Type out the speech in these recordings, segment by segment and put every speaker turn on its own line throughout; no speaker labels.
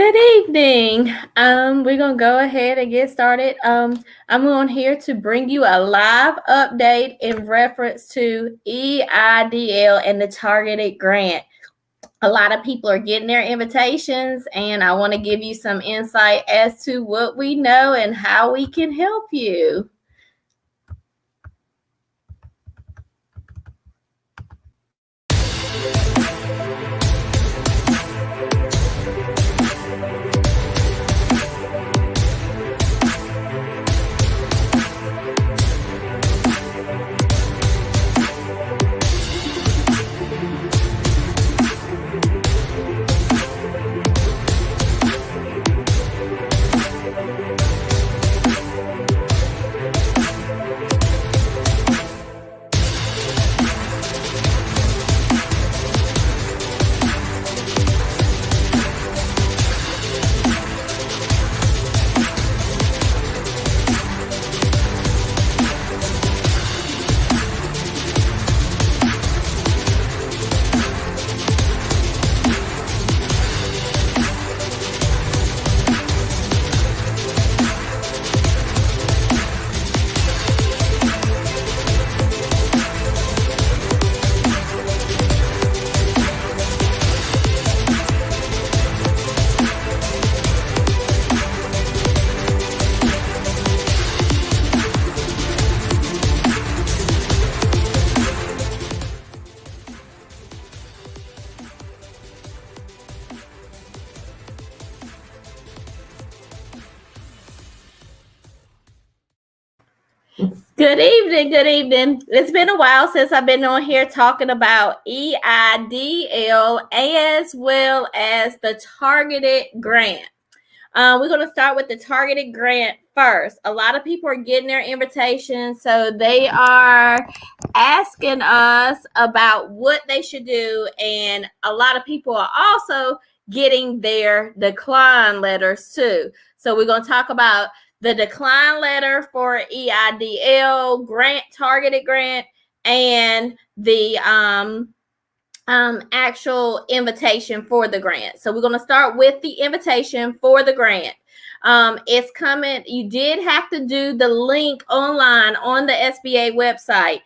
Good evening. We're gonna go ahead and get started. I'm on here to bring you a live update in reference to EIDL and the targeted grant. A lot of people are getting their invitations, and I want to give you some insight as to what we know and how we can help you. Good evening. Good evening. It's been a while since I've been on here talking about EIDL as well as the targeted grant. We're going to start with the targeted grant first. A lot of people are getting their invitations, so they are asking us about what they should do, and a lot of people are also getting their decline letters too. So we're going to talk about the decline letter for EIDL grant, targeted grant, and the actual invitation for the grant. So we're going to start with the invitation for the grant. It's coming. You did have to do the link online on the SBA website.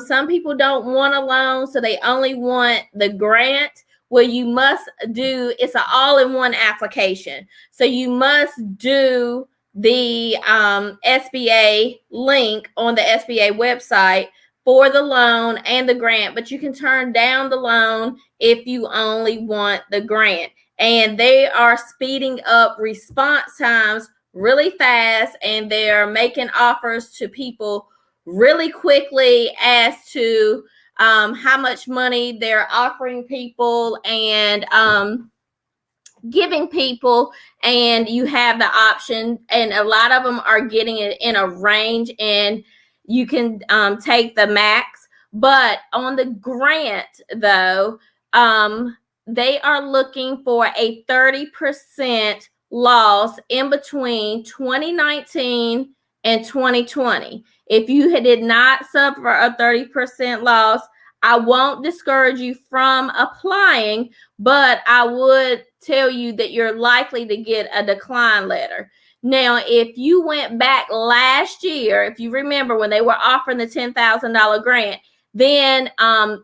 Some people don't want a loan, so they only want the grant. Well, you must do, it's an all-in-one application. So you must do the SBA link on the SBA website for the loan and the grant, but you can turn down the loan if you only want the grant. And they are speeding up response times really fast, and they're making offers to people really quickly as to how much money they're offering people and giving people, and you have the option, and a lot of them are getting it in a range, and you can take the max. But on the grant though, they are looking for a 30% loss in between 2019 and 2020. If you did not suffer a 30% loss, I won't discourage you from applying, but I would tell you that you're likely to get a decline letter. Now, if you went back last year, if you remember when they were offering the $10,000 grant, then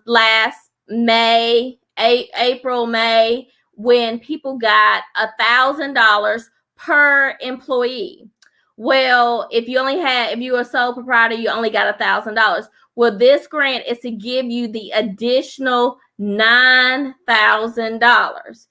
last May, April, May, when people got $1,000 per employee. Well, if you were a sole proprietor, you only got $1,000. Well, this grant is to give you the additional $9,000.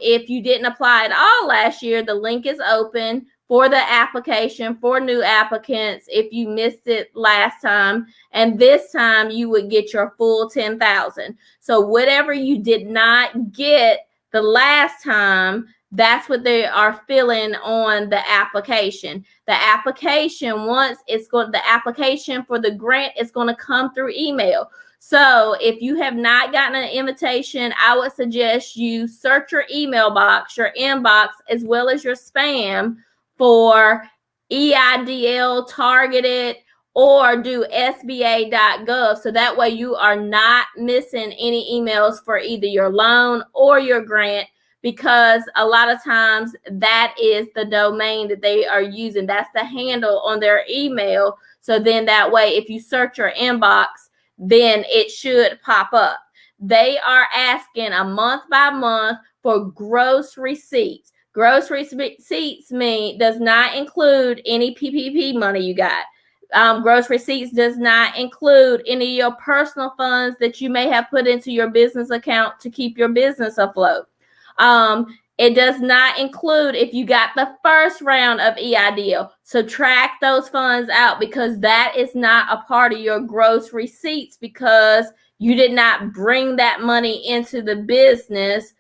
If you didn't apply at all last year, the link is open for the application for new applicants if you missed it last time. And this time you would get your full $10,000. So whatever you did not get the last time, that's what they are filling on the application. The application, the application for the grant is going to come through email. So if you have not gotten an invitation, I would suggest you search your email box, your inbox, as well as your spam for EIDL targeted, or do SBA.gov. So that way you are not missing any emails for either your loan or your grant, because a lot of times that is the domain that they are using. That's the handle on their email. So then that way, if you search your inbox, then it should pop up. They are asking a month by month for gross receipts. Gross receipts does not include any PPP money you got. Gross receipts does not include any of your personal funds that you may have put into your business account to keep your business afloat. It does not include if you got the first round of EIDL. Subtract those funds out because that is not a part of your gross receipts because you did not bring that money into the business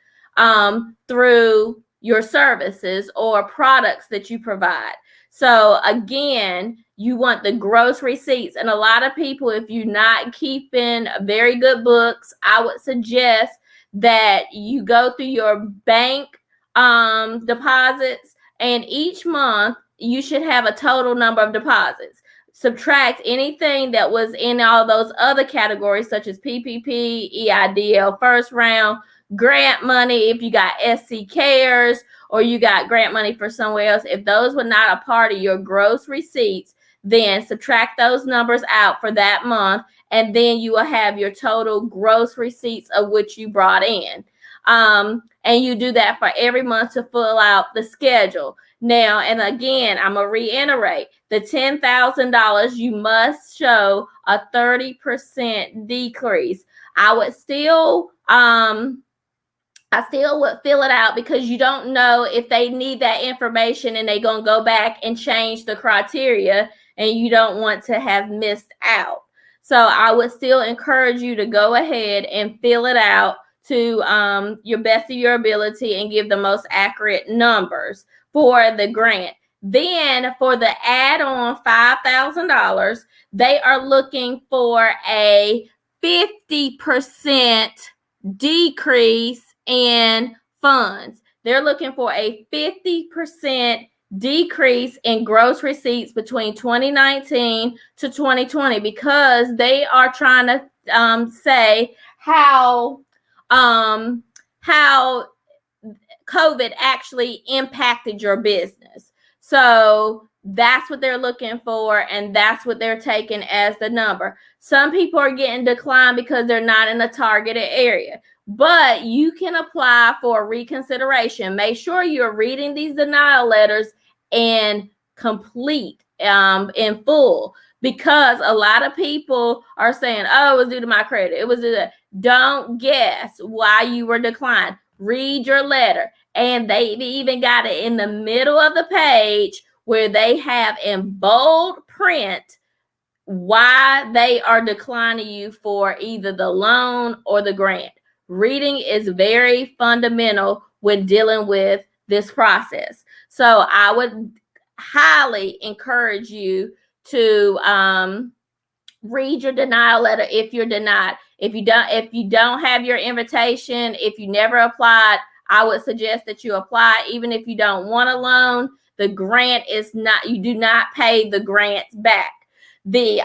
through your services or products that you provide. So again, you want the gross receipts. And a lot of people, if you're not keeping very good books, I would suggest that you go through your bank deposits, and each month you should have a total number of deposits. Subtract anything that was in all those other categories such as PPP, EIDL, first round, grant money, if you got SC Cares or you got grant money for somewhere else. If those were not a part of your gross receipts, then subtract those numbers out for that month, and then you will have your total gross receipts of which you brought in. And you do that for every month to fill out the schedule. Now, and again, I'm going to reiterate, the $10,000, you must show a 30% decrease. I would still, would fill it out because you don't know if they need that information and they're going to go back and change the criteria and you don't want to have missed out. So I would still encourage you to go ahead and fill it out to your best of your ability and give the most accurate numbers for the grant. Then for the add-on $5,000, they are looking for a 50% decrease in funds. They're looking for a 50% decrease in gross receipts between 2019 to 2020 because they are trying to say how COVID actually impacted your business. So that's what they're looking for, and that's what they're taking as the number. Some people are getting declined because they're not in a targeted area, but you can apply for reconsideration. Make sure you're reading these denial letters and complete in full, because a lot of people are saying, oh, it was due to my credit. It was due to, don't guess why you were declined. Read your letter. And they even got it in the middle of the page where they have in bold print why they are declining you for either the loan or the grant. Reading is very fundamental when dealing with this process. So I would highly encourage you to read your denial letter if you're denied. If you don't have your invitation, if you never applied, I would suggest that you apply. Even if you don't want a loan, the grant is not, you do not pay the grants back. The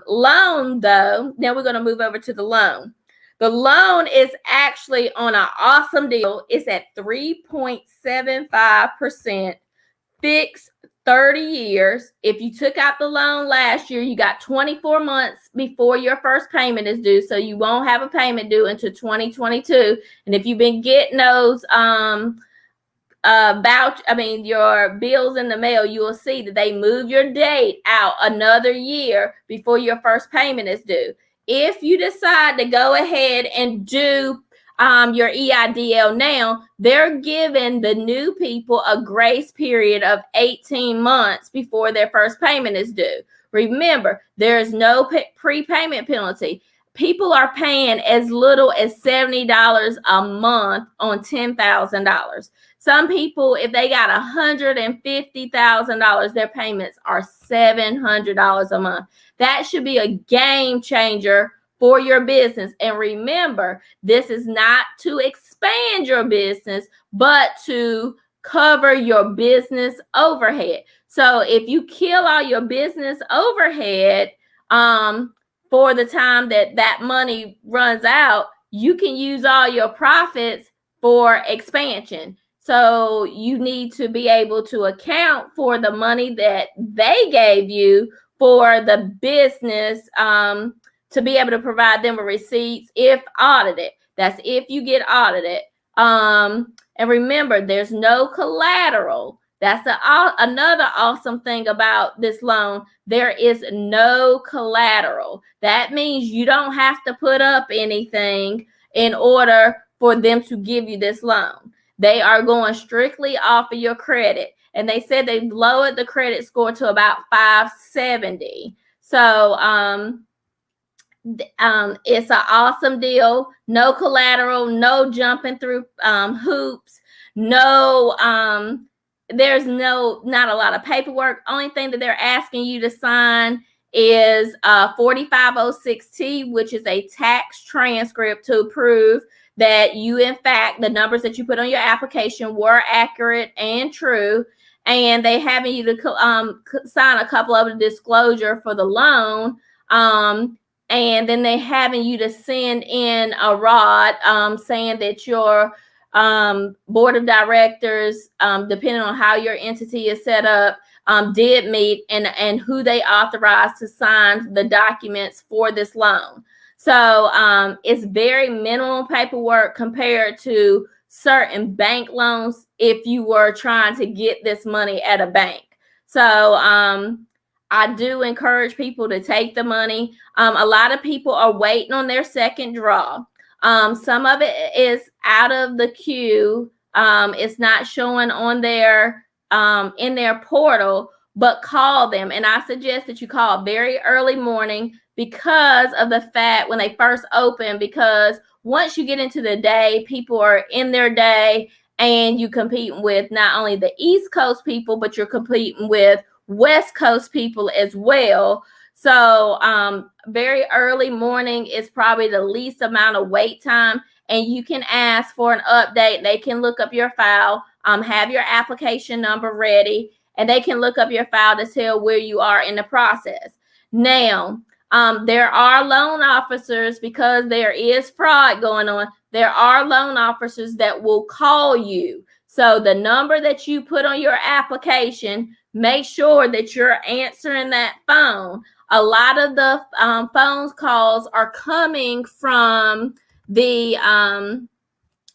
loan, though, now we're going to move over to the loan. The loan is actually on an awesome deal. It's at 3.75%, fixed 30 years. If you took out the loan last year, you got 24 months before your first payment is due. So you won't have a payment due until 2022. And if you've been getting those your bills in the mail, you will see that they move your date out another year before your first payment is due. If you decide to go ahead and do your EIDL now, they're giving the new people a grace period of 18 months before their first payment is due. Remember, there is no prepayment penalty. People are paying as little as $70 a month on $10,000. Some people, if they got $150,000, their payments are $700 a month. That should be a game changer for your business. And remember, this is not to expand your business, but to cover your business overhead. So if you kill all your business overhead for the time that money runs out, you can use all your profits for expansion. So you need to be able to account for the money that they gave you for the business, to be able to provide them with receipts if audited. That's if you get audited. And remember, there's no collateral. That's another awesome thing about this loan. There is no collateral. That means you don't have to put up anything in order for them to give you this loan. They are going strictly off of your credit. And they said they've lowered the credit score to about 570. So it's an awesome deal. No collateral, no jumping through hoops, no there's not a lot of paperwork. Only thing that they're asking you to sign is 4506T, which is a tax transcript to prove that you, in fact, the numbers that you put on your application were accurate and true. And they having you to sign a couple of the disclosure for the loan. And then they having you to send in a ROD saying that your board of directors, depending on how your entity is set up, did meet and who they authorized to sign the documents for this loan. So it's very minimal paperwork compared to certain bank loans if you were trying to get this money at a bank. So I do encourage people to take the money. A lot of people are waiting on their second draw. Some of it is out of the queue. It's not showing on their in their portal, but call them. And I suggest that you call very early morning because of the fact when they first open, because once you get into the day, people are in their day and you competing with not only the East Coast people, but you're competing with West Coast people as well. So very early morning is probably the least amount of wait time, and you can ask for an update. They can look up your file, have your application number ready, and they can look up your file to tell where you are in the process. Now, there are loan officers, because there is fraud going on. There are loan officers that will call you. So the number that you put on your application, make sure that you're answering that phone. A lot of the phone calls are coming from the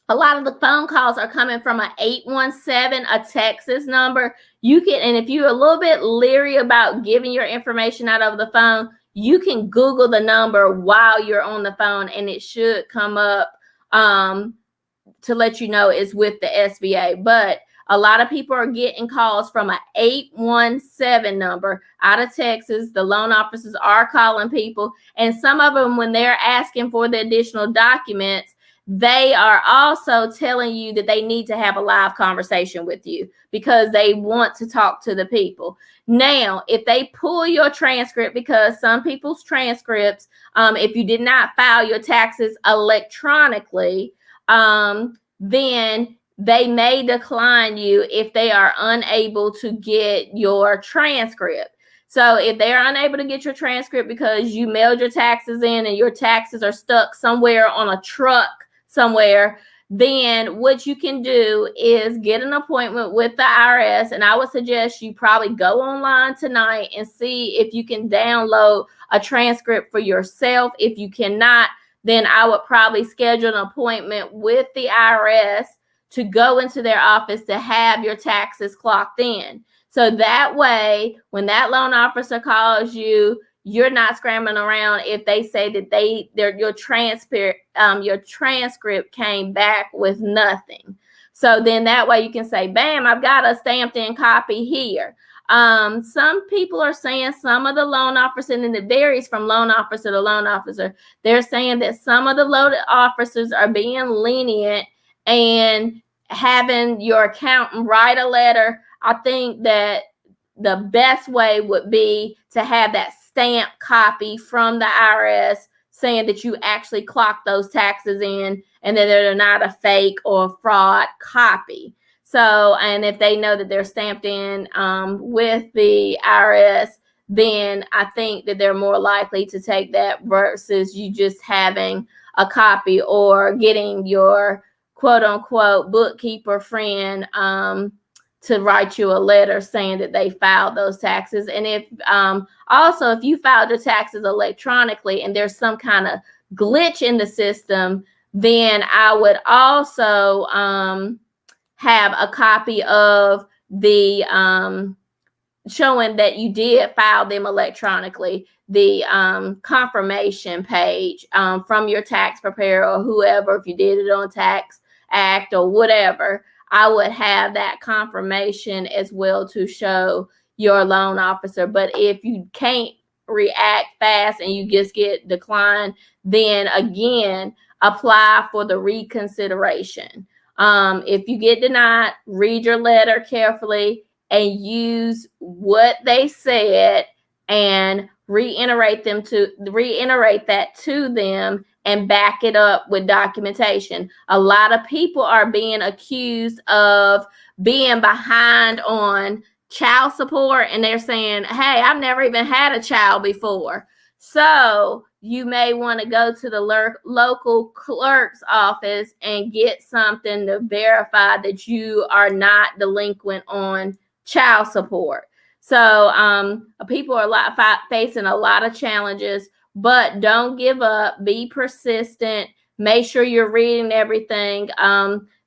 a lot of the phone calls are coming from an 817, a Texas number. You can, and if you're a little bit leery about giving your information out over the phone, you can Google the number while you're on the phone, and it should come up to let you know it's with the SBA. But a lot of people are getting calls from an 817 number out of Texas. The loan officers are calling people, and some of them, when they're asking for the additional documents, they are also telling you that they need to have a live conversation with you because they want to talk to the people. Now, if they pull your transcript, because some people's transcripts, if you did not file your taxes electronically, then they may decline you if they are unable to get your transcript. So if they're unable to get your transcript because you mailed your taxes in and your taxes are stuck somewhere on a truck somewhere, then what you can do is get an appointment with the IRS. And I would suggest you probably go online tonight and see if you can download a transcript for yourself. If you cannot, then I would probably schedule an appointment with the IRS to go into their office to have your taxes clocked in. So that way, when that loan officer calls you, you're not scrambling around if they say that your transcript came back with nothing. So then that way you can say, bam, I've got a stamped in copy here. Some people are saying some of the loan officers, and it varies from loan officer to loan officer, they're saying that some of the loan officers are being lenient and having your accountant write a letter. I think that the best way would be to have that stamp copy from the IRS saying that you actually clocked those taxes in and that they're not a fake or fraud copy. So, and if they know that they're stamped in with the IRS, then I think that they're more likely to take that versus you just having a copy or getting your quote unquote bookkeeper friend to write you a letter saying that they filed those taxes. And if also if you filed your taxes electronically and there's some kind of glitch in the system, then I would also have a copy of the showing that you did file them electronically, the confirmation page from your tax preparer or whoever, if you did it on Tax Act or whatever, I would have that confirmation as well to show your loan officer. But if you can't react fast and you just get declined, then again, apply for the reconsideration. If you get denied, read your letter carefully and use what they said and reiterate that to them and back it up with documentation. A lot of people are being accused of being behind on child support, and they're saying, hey, I've never even had a child before. So you may want to go to the local clerk's office and get something to verify that you are not delinquent on child support. So people are facing a lot of challenges, but don't give up. Be persistent. Make sure you're reading everything.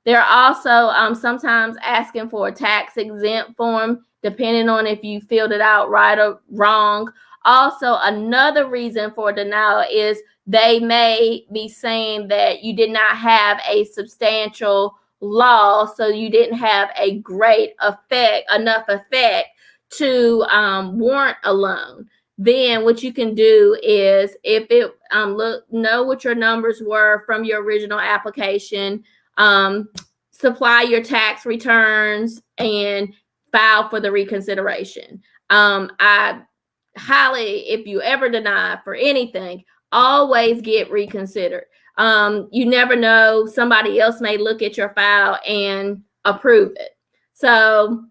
They're also sometimes asking for a tax exempt form, depending on if you filled it out right or wrong. Also, another reason for denial is they may be saying that you did not have a substantial loss, so you didn't have a great enough effect to warrant a loan. Then what you can do is, if it know what your numbers were from your original application, supply your tax returns and file for the reconsideration. I highly, if you ever deny for anything, always get reconsidered. You never know, somebody else may look at your file and approve it. So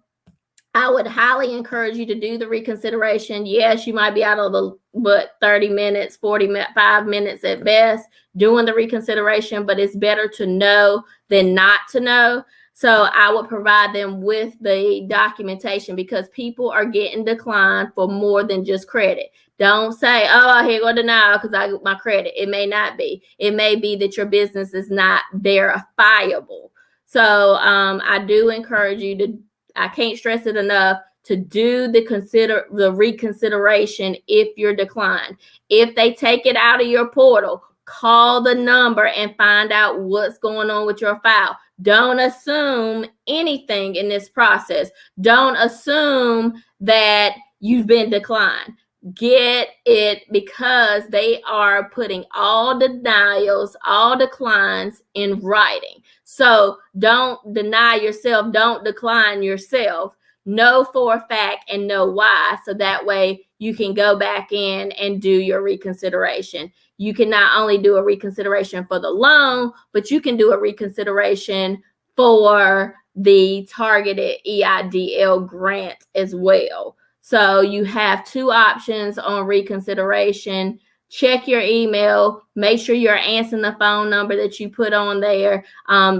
I would highly encourage you to do the reconsideration. Yes, you might be out of the 30 minutes, 45 minutes at best doing the reconsideration, but it's better to know than not to know. So I would provide them with the documentation, because people are getting declined for more than just credit. Don't say, oh, here go denial because I got my credit. It may not be. It may be that your business is not verifiable. So I do encourage you to, I can't stress it enough, to do the reconsideration if you're declined. If they take it out of your portal, call the number and find out what's going on with your file. Don't assume anything in this process. Don't assume that you've been declined. Get it, because they are putting all denials, all declines in writing. So don't deny yourself. Don't decline yourself. Know for a fact and know why. So that way you can go back in and do your reconsideration. You can not only do a reconsideration for the loan, but you can do a reconsideration for the targeted EIDL grant as well. So you have two options on reconsideration. Check your email. Make sure you're answering the phone number that you put on there.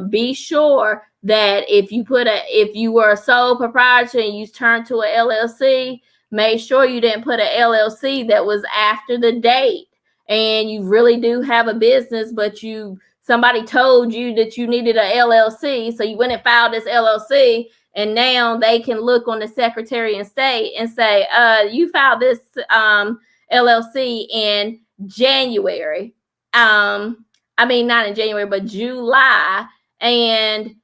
Be sure that if you were a sole proprietor and you turned to a LLC, make sure you didn't put a LLC that was after the date, and you really do have a business, but somebody told you that you needed a LLC, so you went and filed this LLC. And now they can look on the Secretary of State and say, you filed this LLC in January. Not in January, but July. And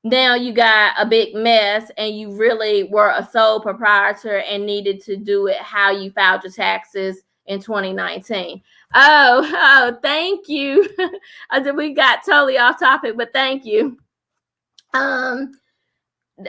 now you got a big mess, and you really were a sole proprietor and needed to do it how you filed your taxes in 2019. Oh, thank you. We got totally off topic, but thank you.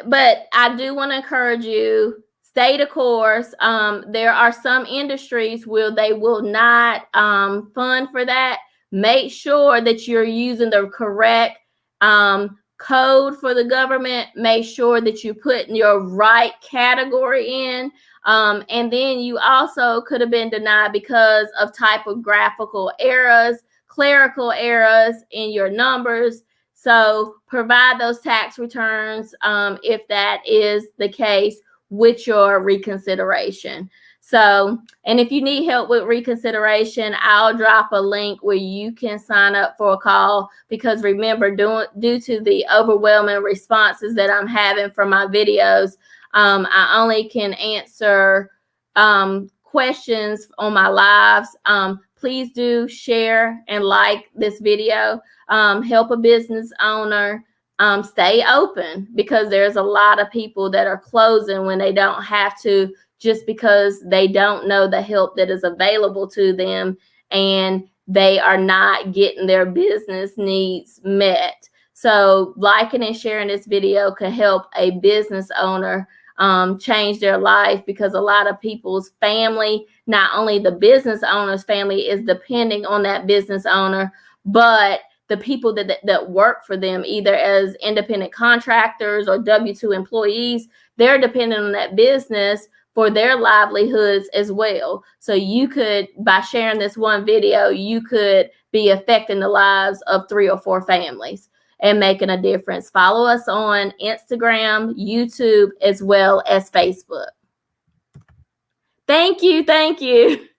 But I do want to encourage you, stay the course. There are some industries where they will not fund for that. Make sure that you're using the correct code for the government. Make sure that you put your right category in. And then you also could have been denied because of typographical errors, clerical errors in your numbers. So provide those tax returns if that is the case with your reconsideration. So, and if you need help with reconsideration, I'll drop a link where you can sign up for a call, because remember, due to the overwhelming responses that I'm having from my videos, I only can answer questions on my lives. Please do share and like this video. Help a business owner. Stay open, because there's a lot of people that are closing when they don't have to, just because they don't know the help that is available to them and they are not getting their business needs met. So liking and sharing this video can help a business owner change their life, because a lot of people's family, not only the business owner's family is depending on that business owner, but the people that work for them, either as independent contractors or W-2 employees, they're dependent on that business for their livelihoods as well. So you could, by sharing this one video, you could be affecting the lives of 3 or 4 families and making a difference. Follow us on Instagram, YouTube, as well as Facebook. Thank you. Thank you.